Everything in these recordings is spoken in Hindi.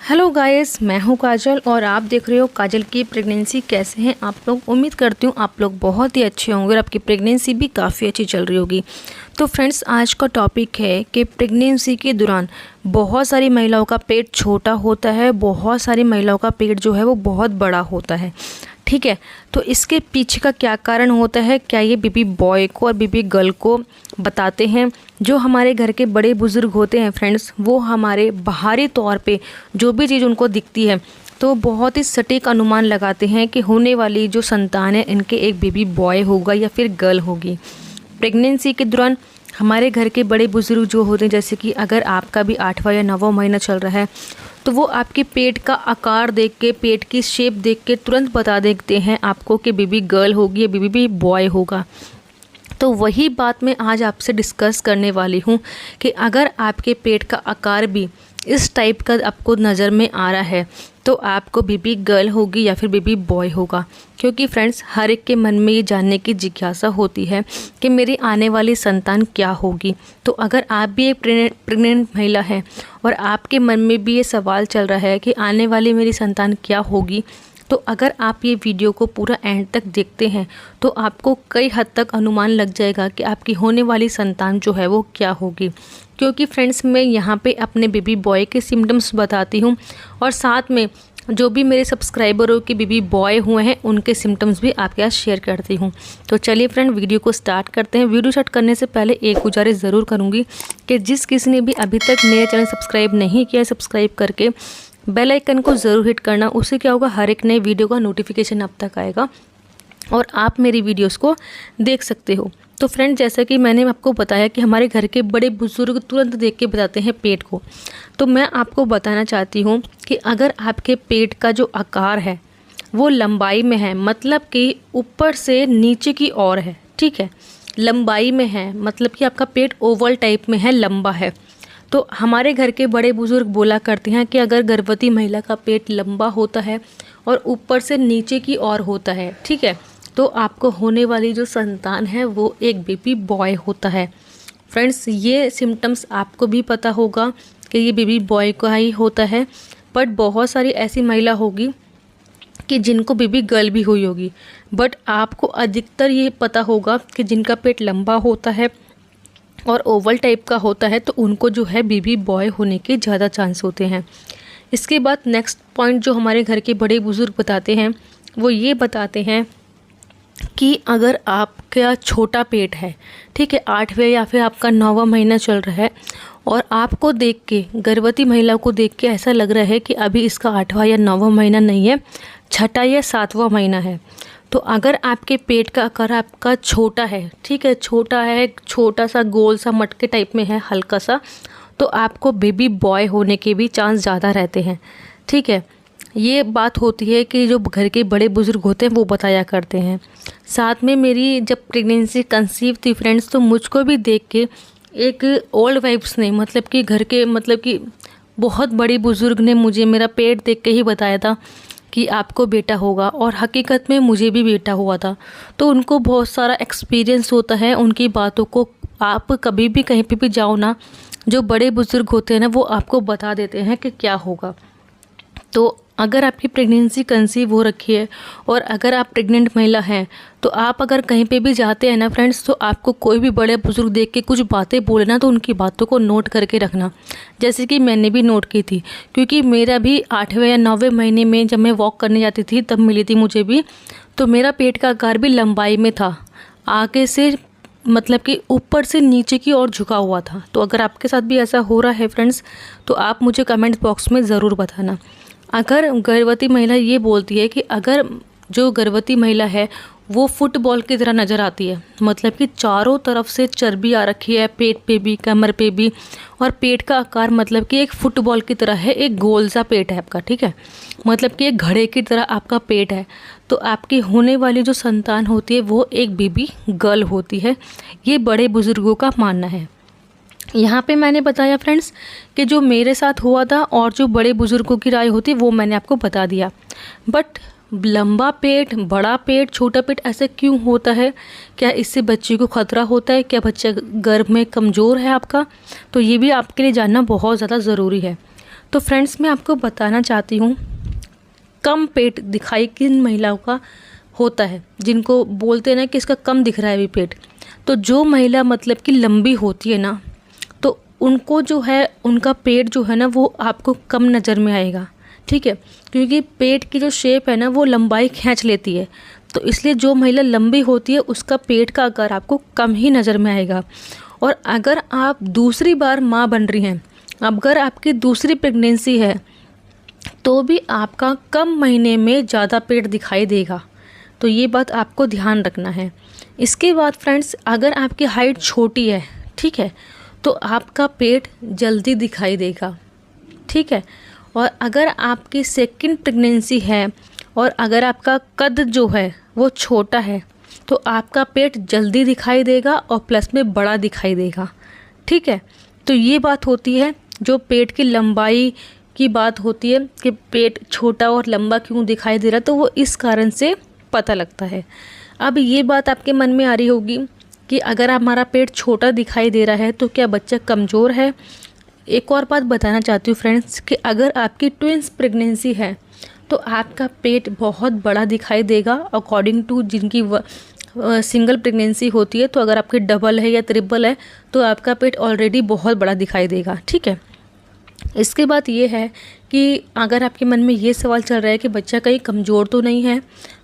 हेलो गाइस, मैं हूं काजल और आप देख रहे हो काजल की प्रेगनेंसी। कैसे हैं आप लोग? उम्मीद करती हूँ आप लोग बहुत ही अच्छे होंगे और आपकी प्रेगनेंसी भी काफ़ी अच्छी चल रही होगी। तो फ्रेंड्स, आज का टॉपिक है कि प्रेगनेंसी के दौरान बहुत सारी महिलाओं का पेट छोटा होता है, बहुत सारी महिलाओं का पेट जो है वो बहुत बड़ा होता है। ठीक है, तो इसके पीछे का क्या कारण होता है? क्या ये बेबी बॉय को और बेबी गर्ल को बताते हैं? जो हमारे घर के बड़े बुज़ुर्ग होते हैं फ्रेंड्स, वो हमारे बाहरी तौर पे जो भी चीज़ उनको दिखती है तो बहुत ही सटीक अनुमान लगाते हैं कि होने वाली जो संतान है इनके एक बेबी बॉय होगा या फिर गर्ल होगी। प्रेगनेंसी के दौरान हमारे घर के बड़े बुज़ुर्ग जो होते हैं, जैसे कि अगर आपका भी 8वां या 9वां महीना चल रहा है तो वो आपके पेट का आकार देख के, पेट की शेप देख के तुरंत बता देते हैं आपको कि बेबी गर्ल होगी या बेबी बॉय होगा। तो वही बात मैं आज आपसे डिस्कस करने वाली हूँ कि अगर आपके पेट का आकार भी इस टाइप का आपको नज़र में आ रहा है तो आपको बेबी गर्ल होगी या फिर बेबी बॉय होगा। क्योंकि फ्रेंड्स, हर एक के मन में ये जानने की जिज्ञासा होती है कि मेरी आने वाली संतान क्या होगी। तो अगर आप भी एक प्रेग्नेंट महिला हैं और आपके मन में भी ये सवाल चल रहा है कि आने वाली मेरी संतान क्या होगी, तो अगर आप ये वीडियो को पूरा एंड तक देखते हैं तो आपको कई हद तक अनुमान लग जाएगा कि आपकी होने वाली संतान जो है वो क्या होगी। क्योंकि फ्रेंड्स, मैं यहाँ पे अपने बेबी बॉय के सिम्टम्स बताती हूँ और साथ में जो भी मेरे सब्सक्राइबरों के बेबी बॉय हुए हैं उनके सिम्टम्स भी आपके साथ शेयर करती हूँ। तो चलिए फ्रेंड, वीडियो को स्टार्ट करते हैं। वीडियो स्टार्ट करने से पहले एक गुजारिश ज़रूर करूँगी कि जिस किसी ने भी अभी तक मेरा चैनल सब्सक्राइब नहीं किया है, सब्सक्राइब करके बेल आइकन को ज़रूर हिट करना। उससे क्या होगा, हर एक नए वीडियो का नोटिफिकेशन आप तक आएगा और आप मेरी वीडियोस को देख सकते हो। तो फ्रेंड, जैसा कि मैंने आपको बताया कि हमारे घर के बड़े बुजुर्ग तुरंत देख के बताते हैं पेट को, तो मैं आपको बताना चाहती हूँ कि अगर आपके पेट का जो आकार है वो लंबाई में है, मतलब कि ऊपर से नीचे की ओर है, ठीक है, लंबाई में है, मतलब कि आपका पेट ओवल टाइप में है, लंबा है, तो हमारे घर के बड़े बुजुर्ग बोला करते हैं कि अगर गर्भवती महिला का पेट लंबा होता है और ऊपर से नीचे की ओर होता है, ठीक है, तो आपको होने वाली जो संतान है वो एक बेबी बॉय होता है। फ्रेंड्स, ये सिम्टम्स आपको भी पता होगा कि ये बेबी बॉय का ही होता है, बट बहुत सारी ऐसी महिला होगी कि जिनको बेबी गर्ल भी हुई होगी, बट आपको अधिकतर ये पता होगा कि जिनका पेट लंबा होता है और ओवल टाइप का होता है तो उनको जो है बेबी बॉय होने के ज़्यादा चांस होते हैं। इसके बाद नेक्स्ट पॉइंट जो हमारे घर के बड़े बुजुर्ग बताते हैं वो ये बताते हैं कि अगर आपका छोटा पेट है, ठीक है, 8वें या फिर आपका 9वां महीना चल रहा है और आपको देख के, गर्भवती महिला को देख के ऐसा लग रहा है कि अभी इसका 8वां या 9वां महीना नहीं है, 6ठा या 7वां महीना है, तो अगर आपके पेट का आकार आपका छोटा है, ठीक है, छोटा है, छोटा सा गोल सा मटके टाइप में है, हल्का सा, तो आपको बेबी बॉय होने के भी चांस ज़्यादा रहते हैं। ठीक है, ये बात होती है कि जो घर के बड़े बुजुर्ग होते हैं वो बताया करते हैं। साथ में मेरी जब प्रेगनेंसी कंसीव थी फ्रेंड्स, तो मुझको भी देख के एक ओल्ड वाइफ्स ने, मतलब कि घर के, मतलब कि बहुत बड़ी बुजुर्ग ने मुझे मेरा पेट देख के ही बताया था कि आपको बेटा होगा, और हकीकत में मुझे भी बेटा हुआ था। तो उनको बहुत सारा एक्सपीरियंस होता है, उनकी बातों को आप कभी भी कहीं पे भी जाओ ना, जो बड़े बुजुर्ग होते हैं ना वो आपको बता देते हैं कि क्या होगा। तो अगर आपकी प्रेगनेंसी कंसीव हो रखी है और अगर आप प्रेग्नेंट महिला हैं तो आप अगर कहीं पे भी जाते हैं ना फ्रेंड्स, तो आपको कोई भी बड़े बुजुर्ग देख के कुछ बातें बोले ना तो उनकी बातों को नोट करके रखना, जैसे कि मैंने भी नोट की थी। क्योंकि मेरा भी 8वें या 9वें महीने में जब मैं वॉक करने जाती थी तब मिली थी मुझे भी, तो मेरा पेट का आकार भी लंबाई में था, आगे से मतलब कि ऊपर से नीचे की ओर झुका हुआ था। तो अगर आपके साथ भी ऐसा हो रहा है फ्रेंड्स, तो आप मुझे कमेंट बॉक्स में ज़रूर बताना। अगर गर्भवती महिला ये बोलती है कि अगर जो गर्भवती महिला है वो फुटबॉल की तरह नज़र आती है, मतलब कि चारों तरफ से चर्बी आ रखी है, पेट पे भी, कमर पे भी, और पेट का आकार मतलब कि एक फुटबॉल की तरह है, एक गोल सा पेट है आपका, ठीक है, मतलब कि एक घड़े की तरह आपका पेट है, तो आपकी होने वाली जो संतान होती है वो एक बेबी गर्ल होती है। ये बड़े बुजुर्गों का मानना है। यहाँ पे मैंने बताया फ्रेंड्स कि जो मेरे साथ हुआ था और जो बड़े बुजुर्गों की राय होती है वो मैंने आपको बता दिया। बट लंबा पेट, बड़ा पेट, छोटा पेट ऐसे क्यों होता है? क्या इससे बच्चे को खतरा होता है? क्या बच्चा गर्भ में कमज़ोर है आपका? तो ये भी आपके लिए जानना बहुत ज़्यादा ज़रूरी है। तो फ्रेंड्स मैं आपको बताना चाहती हूँ, कम पेट दिखाई किन महिलाओं का होता है, जिनको बोलते हैं ना कि इसका कम दिख रहा है अभी पेट। तो जो महिला मतलब कि लंबी होती है ना, तो उनको जो है उनका पेट जो है ना वो आपको कम नज़र में आएगा, ठीक है, क्योंकि पेट की जो शेप है ना वो लंबाई खींच लेती है। तो इसलिए जो महिला लंबी होती है उसका पेट का आकार आपको कम ही नज़र में आएगा। और अगर आप दूसरी बार माँ बन रही हैं, अगर आपकी दूसरी प्रेगनेंसी है, तो भी आपका कम महीने में ज़्यादा पेट दिखाई देगा। तो ये बात आपको ध्यान रखना है। इसके बाद फ्रेंड्स, अगर आपकी हाइट छोटी है, ठीक है, तो आपका पेट जल्दी दिखाई देगा, ठीक है। और अगर आपकी सेकंड प्रेगनेंसी है और अगर आपका कद जो है वो छोटा है, तो आपका पेट जल्दी दिखाई देगा और प्लस में बड़ा दिखाई देगा, ठीक है। तो ये बात होती है जो पेट की लंबाई की बात होती है कि पेट छोटा और लंबा क्यों दिखाई दे रहा है, तो वो इस कारण से पता लगता है। अब ये बात आपके मन में आ रही होगी कि अगर हमारा पेट छोटा दिखाई दे रहा है तो क्या बच्चा कमज़ोर है। एक और बात बताना चाहती हूँ फ्रेंड्स कि अगर आपकी ट्विंस प्रेगनेंसी है तो आपका पेट बहुत बड़ा दिखाई देगा अकॉर्डिंग टू जिनकी सिंगल प्रेगनेंसी होती है। तो अगर आपकी डबल है या ट्रिपल है तो आपका पेट ऑलरेडी बहुत बड़ा दिखाई देगा, ठीक है। इसके बाद ये है कि अगर आपके मन में ये सवाल चल रहा है कि बच्चा कहीं कमज़ोर तो नहीं है,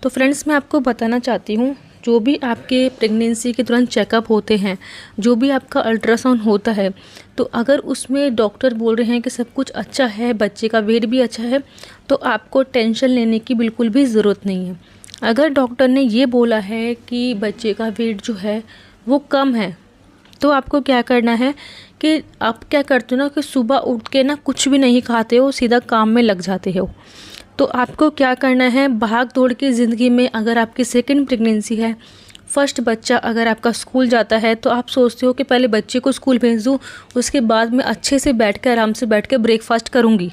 तो फ्रेंड्स मैं आपको बताना चाहती हूँ, जो भी आपके प्रेगनेंसी के तुरंत चेकअप होते हैं, जो भी आपका अल्ट्रासाउंड होता है, तो अगर उसमें डॉक्टर बोल रहे हैं कि सब कुछ अच्छा है, बच्चे का वेट भी अच्छा है, तो आपको टेंशन लेने की बिल्कुल भी ज़रूरत नहीं है। अगर डॉक्टर ने ये बोला है कि बच्चे का वेट जो है वो कम है, तो आपको क्या करना है कि आप क्या करते हो ना कि सुबह उठ के ना कुछ भी नहीं खाते हो, सीधा काम में लग जाते हो। तो आपको क्या करना है, भाग दौड़ की ज़िंदगी में अगर आपकी सेकंड प्रेगनेंसी है, फर्स्ट बच्चा अगर आपका स्कूल जाता है, तो आप सोचते हो कि पहले बच्चे को स्कूल भेज दूँ, उसके बाद मैं अच्छे से बैठ कर आराम से बैठ कर ब्रेकफास्ट करूँगी।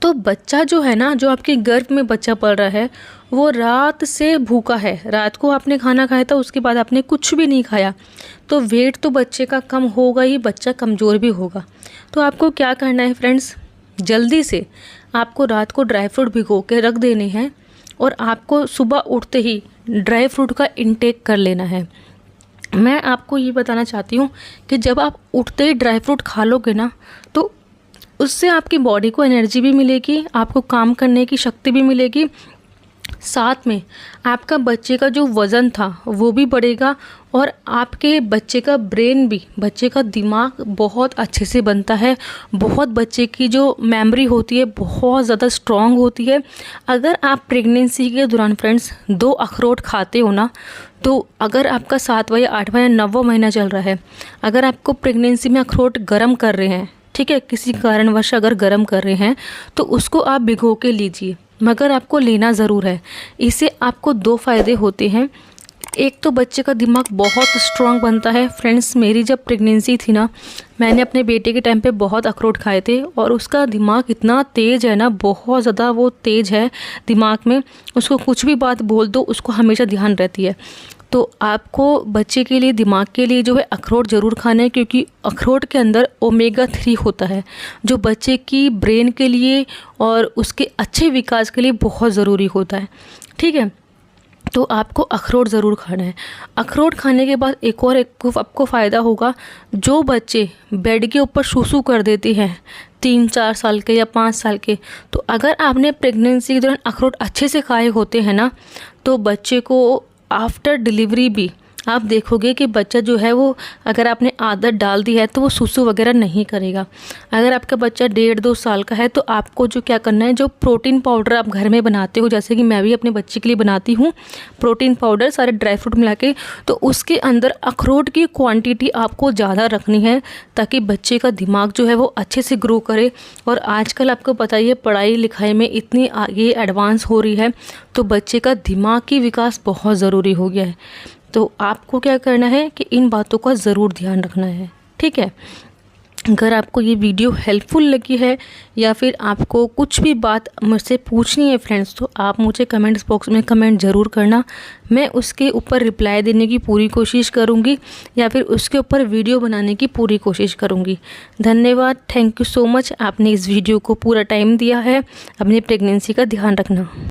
तो बच्चा जो है ना, जो आपके गर्भ में बच्चा पल रहा है, वो रात से भूखा है। रात को आपने खाना खाया था, उसके बाद आपने कुछ भी नहीं खाया, तो वेट तो बच्चे का कम होगा ही, बच्चा कमज़ोर भी होगा। तो आपको क्या करना है फ्रेंड्स, जल्दी से आपको रात को ड्राई फ्रूट भिगो के रख देने हैं और आपको सुबह उठते ही ड्राई फ्रूट का इंटेक कर लेना है। मैं आपको ये बताना चाहती हूँ कि जब आप उठते ही ड्राई फ्रूट खा लोगे ना, तो उससे आपकी बॉडी को एनर्जी भी मिलेगी, आपको काम करने की शक्ति भी मिलेगी, साथ में आपका बच्चे का जो वज़न था वो भी बढ़ेगा और आपके बच्चे का ब्रेन भी, बच्चे का दिमाग बहुत अच्छे से बनता है। बहुत बच्चे की जो मेमोरी होती है बहुत ज़्यादा स्ट्रॉन्ग होती है। अगर आप प्रेगनेंसी के दौरान फ्रेंड्स 2 अखरोट खाते हो ना, तो अगर आपका 7वां या 8वां या 9वां महीना चल रहा है, अगर आपको प्रेगनेंसी में अखरोट गर्म कर रहे हैं, ठीक है, किसी कारणवश अगर गर्म कर रहे हैं, तो उसको आप भिगो के लीजिए, मगर आपको लेना ज़रूर है। इससे आपको 2 फ़ायदे होते हैं। एक तो बच्चे का दिमाग बहुत स्ट्रांग बनता है। फ्रेंड्स, मेरी जब प्रेगनेंसी थी ना, मैंने अपने बेटे के टाइम पे बहुत अखरोट खाए थे और उसका दिमाग इतना तेज़ है ना, बहुत ज़्यादा वो तेज़ है दिमाग में, उसको कुछ भी बात बोल दो उसको हमेशा ध्यान रहती है। तो आपको बच्चे के लिए, दिमाग के लिए जो है अखरोट ज़रूर खाना है, क्योंकि अखरोट के अंदर ओमेगा 3 होता है, जो बच्चे की ब्रेन के लिए और उसके अच्छे विकास के लिए बहुत ज़रूरी होता है, ठीक है। तो आपको अखरोट ज़रूर खाना है। अखरोट खाने के बाद एक आपको फ़ायदा होगा, जो बच्चे बेड के ऊपर सूसू कर देते हैं 3-4 साल के या 5 साल के, तो अगर आपने प्रेगनेंसी के दौरान अखरोट अच्छे से खाए होते हैं ना, तो बच्चे को आफ्टर डिलीवरी भी आप देखोगे कि बच्चा जो है वो, अगर आपने आदत डाल दी है तो वो सुसु वगैरह नहीं करेगा। अगर आपका बच्चा 1.5-2 साल का है तो आपको जो क्या करना है, जो प्रोटीन पाउडर आप घर में बनाते हो, जैसे कि मैं भी अपने बच्चे के लिए बनाती हूँ प्रोटीन पाउडर, सारे ड्राई फ्रूट मिला के, तो उसके अंदर अखरोट की क्वांटिटी आपको ज़्यादा रखनी है, ताकि बच्चे का दिमाग जो है वो अच्छे से ग्रो करे। और आजकल आपको पता ही है, पढ़ाई लिखाई में इतनी आगे एडवांस हो रही है, तो बच्चे का दिमाग की विकास बहुत ज़रूरी हो गया है। तो आपको क्या करना है कि इन बातों का ज़रूर ध्यान रखना है, ठीक है। अगर आपको ये वीडियो हेल्पफुल लगी है या फिर आपको कुछ भी बात मुझसे पूछनी है फ्रेंड्स, तो आप मुझे कमेंट्स बॉक्स में कमेंट ज़रूर करना। मैं उसके ऊपर रिप्लाई देने की पूरी कोशिश करूँगी या फिर उसके ऊपर वीडियो बनाने की पूरी कोशिश करूँगी। धन्यवाद, थैंक यू सो मच। आपने इस वीडियो को पूरा टाइम दिया है। अपनी प्रेगनेंसी का ध्यान रखना।